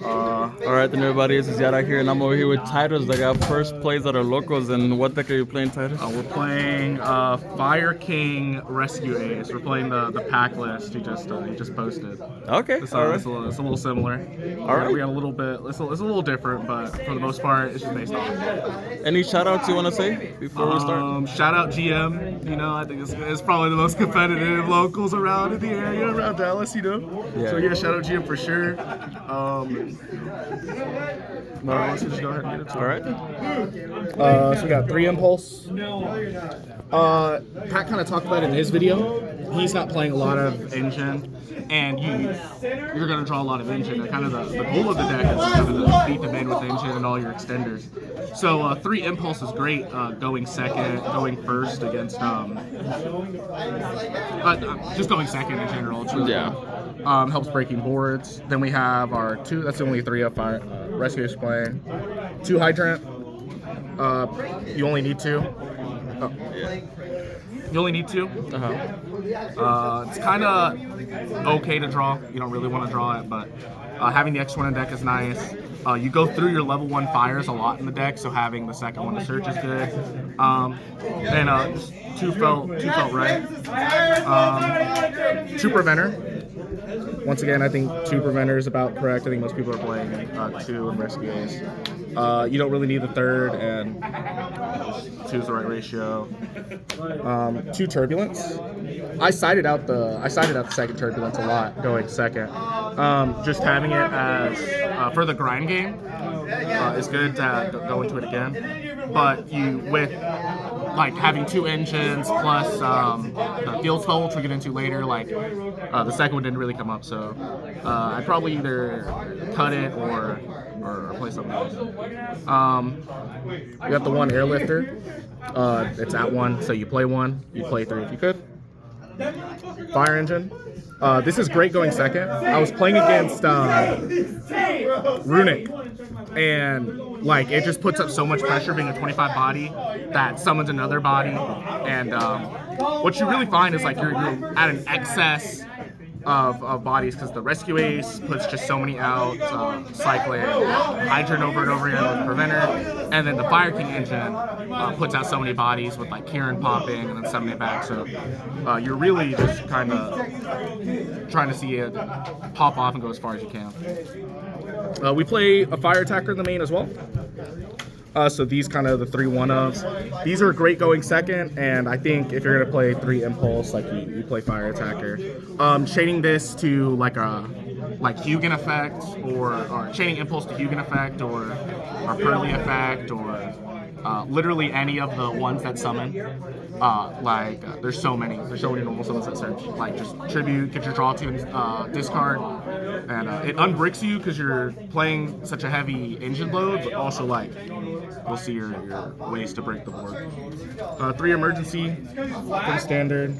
Alright then everybody, this is Yada here and I'm over here with Titus. I got first place at our locals. And what deck are you playing, Titus? We're playing Fire King Rescue Ace. We're playing the pack list he just posted. Okay, It's, alright. it's a little similar. Alright. We got a little bit. It's a little different, but for the most part, it's just based off. Any shout outs you want to say before we start? Shout out GM. You know, I think it's probably the most competitive locals around in the area, around Dallas. You know. Yeah. So yeah, shout out GM for sure. Let's just go ahead and get into it. Alright. So we got 3 Impulse. Pat kind of talked about it in his video. He's not playing a lot of engine, and you're going to draw a lot of engine. And kind of the goal of the deck is kind of to beat the main with engine and all your extenders. So 3 Impulse is great, going second, going first against, just going second in general. It's really good. Helps breaking boards. Then we have our 2, that's the only 3 of Fire Rescue is playing. 2 Hydrant. You only need 2. You only need 2. It's kind of okay to draw. You don't really want to draw it, but having the extra one in deck is nice. You go through your level 1 fires a lot in the deck, so having the second one to search is good. And 2 felt right. 2 Preventer. Once again, I think 2 Preventer is about correct. I think most people are playing 2 in Rescue Ace. You don't really need the 3rd, and 2 is the right ratio. 2 Turbulence. I sided out the second Turbulence a lot, going second. Just having it as for the grind game is good to go into it again. But with like having 2 engines plus the field spell, which we'll get into later, the second one didn't really come up, so I'd probably either cut it or play something else. We got the 1 Airlifter. It's at 1, so you play 1, you play 3 if you could. Fire Engine. This is great going second. I was playing against Runic, and it just puts up so much pressure being a 25 body that summons another body, and what you really find is you're at an excess of bodies, because the Rescue Ace puts just so many out, cycling Hydrant over and over again with Preventer, and then the Fire King engine puts out so many bodies with Kieran popping and then summoning it back, so you're really just kind of trying to see it pop off and go as far as you can. We play a Fire Attacker in the main as well. So these kind of the 3 1-ofs. These are great going second, and I think if you're gonna play 3 Impulse, you play Fire Attacker. Chaining this to a Hugin effect, or chaining Impulse to Hugin effect, or Pearly effect, or literally any of the ones that summon. There's so many normal summons that search. Just Tribute, get your draw 2 and discard, and it unbricks you because you're playing such a heavy engine load, but also we'll see your ways to break the board. 3 Emergency, pretty standard,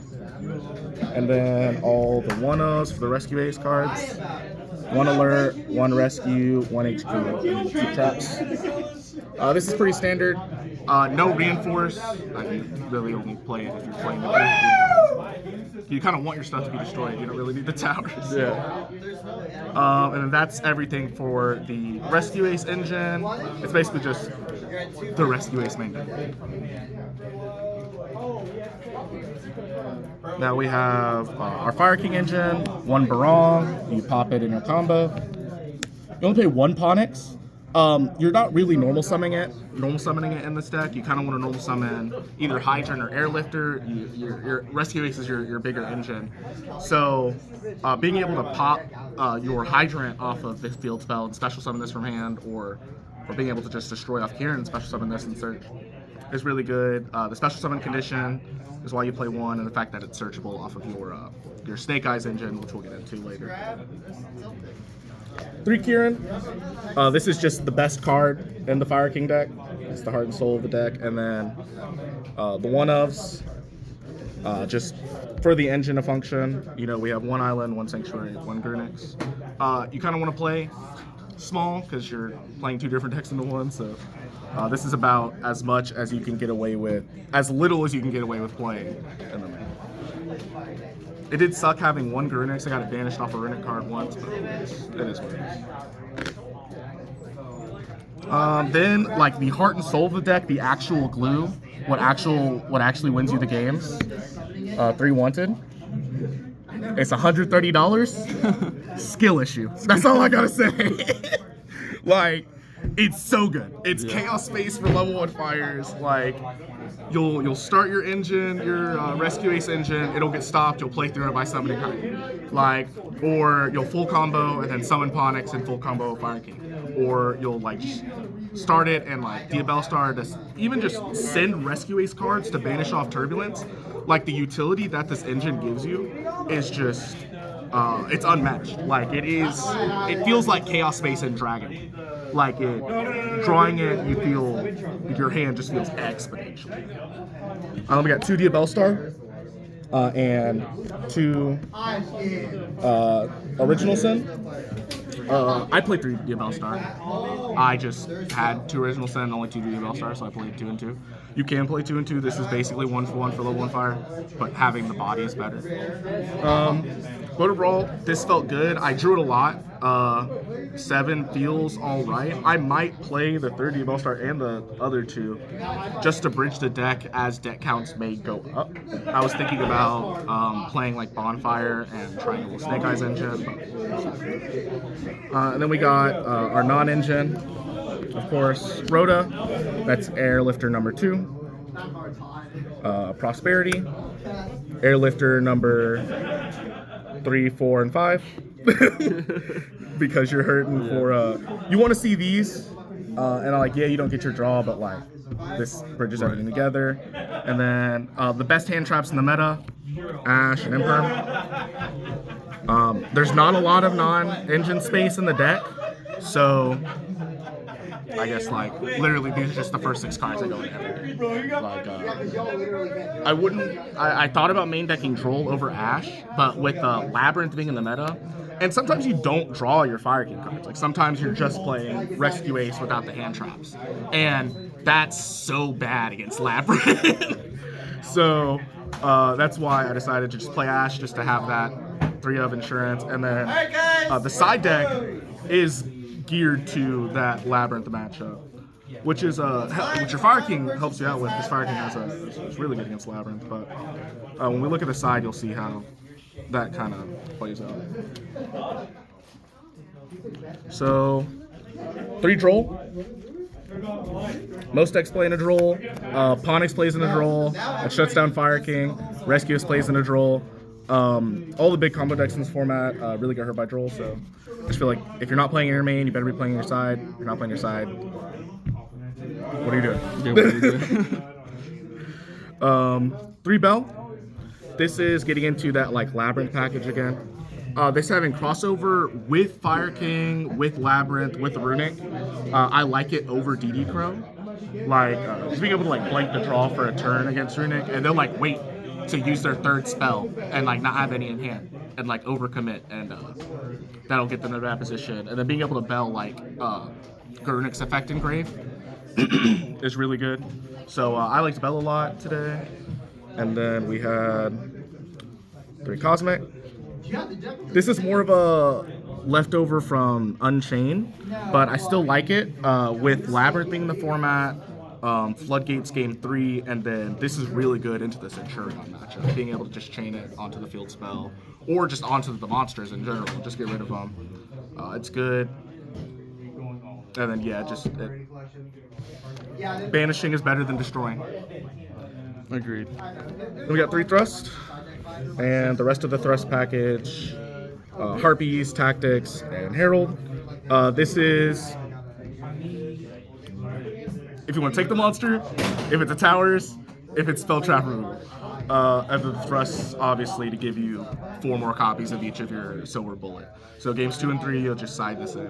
and then all the 1-ofs for the Rescue Ace cards. 1 Alert, 1 Rescue, 1 HQ, and 2 Traps. This is pretty standard. No Reinforce. You really only play it if you're playing the game. You kind of want your stuff to be destroyed. You don't really need the towers. Yeah. And then that's everything for the Rescue Ace engine. It's basically just the Rescue Ace main deck. Now we have our Fire King engine, 1 Barong. You pop it in your combo. You only play 1 Ponix. You're not really normal summoning it in this deck. You kind of want to normal summon either Hydrant or Airlifter. Your Rescue Ace is your bigger engine. So being able to pop your Hydrant off of this field spell and special summon this from hand, or being able to just destroy off Kieran and special summon this and search is really good. The special summon condition is why you play 1, and the fact that it's searchable off of your Snake Eyes engine, which we'll get into later. 3 Kieran. This is just the best card in the Fire King deck. It's the heart and soul of the deck. And then the 1-ofs, just for the engine to function. We have 1 Island, 1 Sanctuary, 1 Gurnix. You kind of want to play small because you're playing 2 different decks into one. So this is about as much as you can get away with, as little as you can get away with playing in the main. It did suck having 1 Gurnix. I got it banished off a Runic card once, but it is what it is. Then like the heart and soul of the deck, the actual glue, what actually wins you the games. 3 wanted. It's $130. Skill issue. That's all I gotta say. Like, it's so good. It's chaos space for level 1 fires. Like, you'll start your engine, your rescue ace engine. It'll get stopped. You'll play through it by summoning Kite. Like, or you'll full combo and then summon Ponix and full combo Fire King. Or you'll like just start it and like Diabell Star to even just send rescue ace cards to banish off turbulence. Like the utility that this engine gives you is just it's unmatched. Like it feels like chaos space and dragon. Like drawing it, you feel your hand just feels exponentially. We got 2 Diabell Star and 2 Original Sin. I played 3 Diabell Star. I just had 2 Original Sin and only 2 Diabell Star, so I played 2 and 2. You can play 2 and 2. This is basically 1 for 1 for level 1 fire, but having the body is better. Overall, this felt good. I drew it a lot. 7 feels all right. I might play the 3rd Diabell Star and the other 2 just to bridge the deck as deck counts may go up. I was thinking about playing like Bonfire and trying a little Snake Eyes engine. And then we got our non-engine, of course, Rhoda. That's Airlifter number 2. Prosperity. Airlifter number 3, 4, and 5. Because you're hurting for you want to see these and I'm like, yeah, you don't get your draw, but like this bridges everything together. And then the best hand traps in the meta, Ash and Imperm. There's not a lot of non-engine space in the deck, so I guess like literally these are just the first 6 cards I go in every day. Like I thought about main decking Droll over Ash, but with Labyrinth being in the meta, and sometimes you don't draw your Fire King cards. Like sometimes you're just playing Rescue Ace without the hand traps, and that's so bad against Labyrinth. So that's why I decided to just play Ash just to have that 3 of insurance, and then the side deck is geared to that Labyrinth matchup, which is which your Fire King helps you out with, because Fire King is really good against Labyrinth. But when we look at the side, you'll see how that kind of plays out. So 3 Droll. Most decks play in a Droll. Ponix plays in a Droll. That shuts down Fire King. Rescues plays in a Droll. All the big combo decks in this format really get hurt by Droll, so I just feel like if you're not playing your main, you better be playing your side. If you're not playing your side, what are you doing? Yeah, what are you doing? 3 Bell. This is getting into that like Labyrinth package again. This having crossover with Fire King, with Labyrinth, with Runic. I like it over DD Crow. Like just being able to like blank the draw for a turn against Runic, and they'll like wait to use their 3rd spell and like not have any in hand and like overcommit, and that'll get them in a bad position. And then being able to bell like Runic's effect engrave is really good. So I liked bell a lot today. And then we had 3 Cosmic. This is more of a leftover from Unchained, but I still like it with Labyrinth being in the format. Floodgates game 3, and then this is really good into the Centurion matchup, being able to just chain it onto the field spell, or just onto the monsters in general, just get rid of them. It's good. And then yeah, banishing is better than destroying. Agreed. Then we got 3 Thrust, and the rest of the Thrust package, Harpies, Tactics, and Herald. This is if you want to take the monster, if it's a towers, if it's spell trap removal. And the thrusts, obviously, to give you 4 more copies of each of your silver bullet. So games 2 and 3, you'll just side this in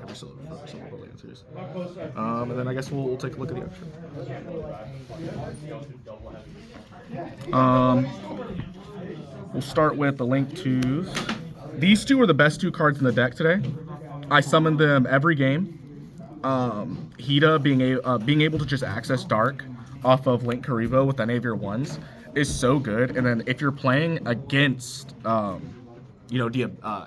every silver bullet answers. And then I guess we'll take a look at the action. We'll start with the Link 2s. These 2 are the best 2 cards in the deck today. I summoned them every game. Hida being able to just access Dark off of Link Karibo with any of your 1s is so good. And then if you're playing against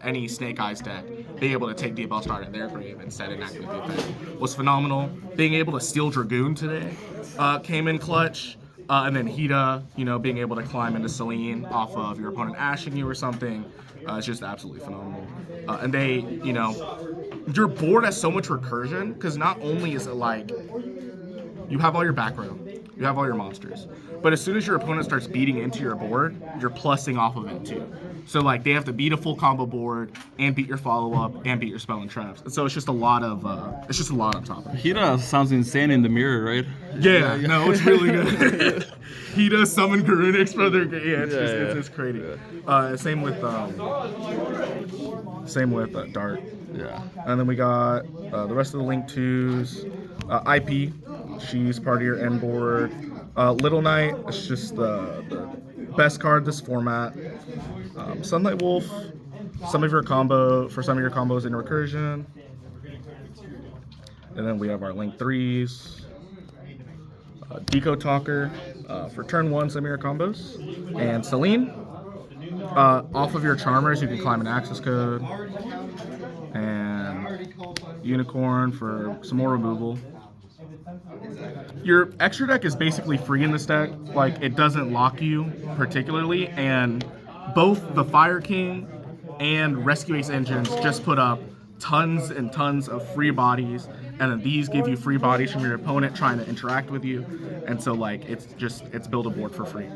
any Snake Eyes deck, being able to take Diabell Star in their grave and set it and activate the effect was phenomenal. Being able to steal Dragoon today came in clutch. And then Hida, being able to climb into Celine off of your opponent ashing you or something, it's just absolutely phenomenal. And they, your board has so much recursion because not only is it like you have all your back row, you have all your monsters, but as soon as your opponent starts beating into your board, you're plussing off of it too. So like they have to beat a full combo board and beat your follow up and beat your spell and traps. And so it's just a lot on top of it. Hida sounds insane in the mirror, right? Yeah, no, it's really good. Hida summon Garunix for their it's crazy. Yeah. Same with Dart. Yeah. And then we got the rest of the Link 2s. IP, she's part of your end board. Little Knight, it's just the best card this format. Sunlight Wolf, some of your combos in recursion. And then we have our Link 3s. Deco Talker for turn 1 some of your combos. And Celine, off of your Charmers, you can climb an access code. And Unicorn for some more removal. Your extra deck is basically free in this deck. Like, it doesn't lock you particularly, and both the Fire King and Rescue Ace engines just put up tons and tons of free bodies, and then these give you free bodies from your opponent trying to interact with you, and so like it's build a board for free.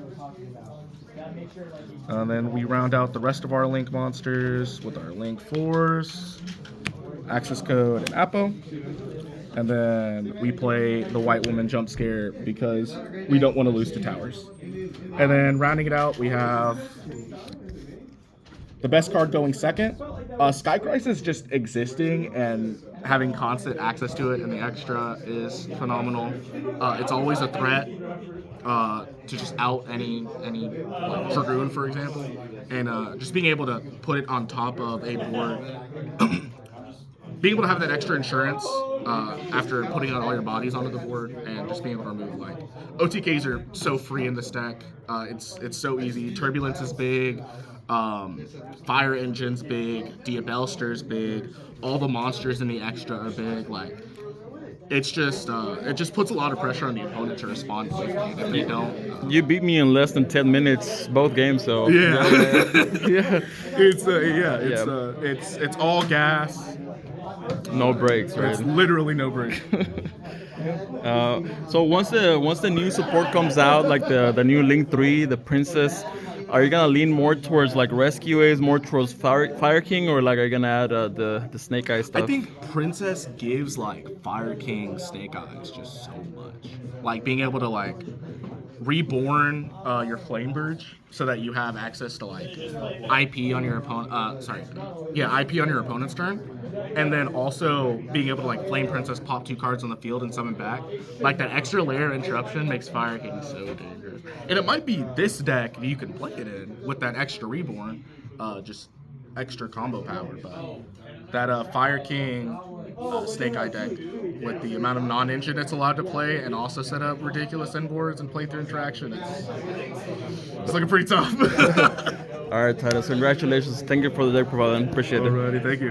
And then we round out the rest of our Link monsters with our Link 4s, access code, and Apo. And then we play the White Woman Jump Scare because we don't want to lose to towers. And then rounding it out, we have the best card going second. Sky Crisis just existing and having constant access to it and the extra is phenomenal. It's always a threat to just out any like Dragoon, for example. And just being able to put it on top of a board, being able to have that extra insurance after putting out all your bodies onto the board and just being able to remove, like, OTKs are so free in this deck. It's so easy. Turbulence is big. Fire Engine's big. Diabellstar's big. All the monsters in the extra are big. Like, it's just it just puts a lot of pressure on the opponent to respond quickly. And if they don't, you beat me in less than 10 minutes both games, so yeah. Yeah. It's all gas. No breaks, right? It's literally no break. So once the new support comes out, like the new Link 3, the Princess, are you gonna lean more towards like Rescue Ace, more towards Fire King, or like are you gonna add the Snake Eyes stuff? I think Princess gives like Fire King Snake Eyes just so much. Like being able to like reborn your Flame Burge so that you have access to like IP on your opponent. IP on your opponent's turn. And then also being able to like Flame Princess pop 2 cards on the field and summon back. Like that extra layer of interruption makes Fire King so dangerous. And it might be this deck you can play it in with that extra reborn, just extra combo power. But that Fire King Snake Eye deck with the amount of non-engine it's allowed to play and also set up ridiculous end boards and play through interaction, it's looking pretty tough. All right, Titus, congratulations. Thank you for the deck providing. Appreciate it. Alrighty, thank you.